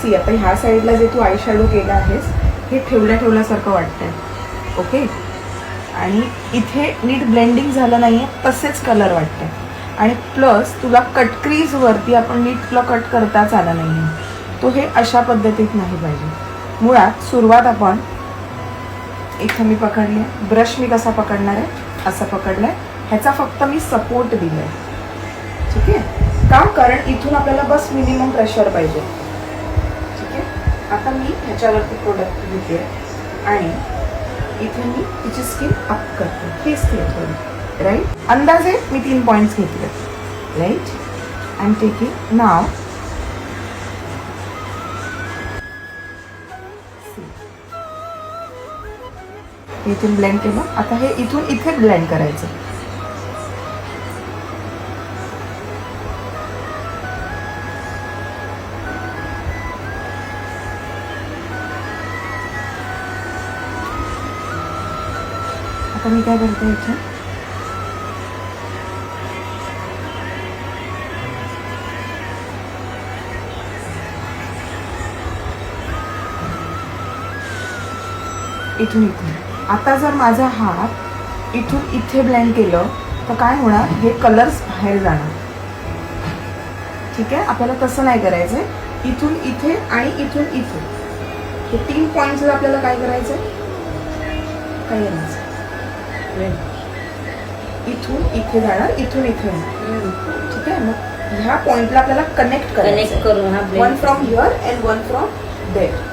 C आता ह्या साईडला जे तू आय शॅडो केलं आहेस हे ठेवल्यासारखं वाटतंय. ओके, आणि इथे नीट ब्लेंडिंग झालं नाहीये, तसेच कलर वाटते. आणि प्लस तुला कटक्रीज वरती आपण नीट तुला कट करताच आला नाहीये, तो हे अशा पद्धतीत नाही पाहिजे. मुळात सुरुवात आपण इथं मी पकडले, ब्रश मी कसा पकडणार आहे, असं पकडलाय, ह्याचा फक्त मी सपोर्ट दिलाय. ठीक आहे का, कारण इथून आपल्याला बस मिनिमम प्रेशर पाहिजे. ठीक आहे, आता मी ह्याच्यावरती प्रोडक्ट घेते आणि इथे मी तिची स्किन अप करते. हे स्किन थोडी राईट, अंदाजे मी 3 पॉइंट्स घेतले. राईट, आय एम टेकिंग नाव इथून ब्लेंड केलं. आता हे इथून इथे ब्लेंड करायचं. आता मी काय करते, इथे इथून इथे. आता जर माझा हात इथून इथे ब्लेंड केलं तर काय होणार, हे कलर्स बाहेर जाणार. ठीक आहे, आपल्याला तसं नाही करायचंय. इथून इथे आणि इथून इथे हे 3 पॉइंट्स आपल्याला काय करायचंय, काय करायचं, इथून इथे जाणार, इथून इथे येणार. ठीक आहे, मग ह्या पॉइंटला आपल्याला कनेक्ट करायचं, 1 from here and 1 from there.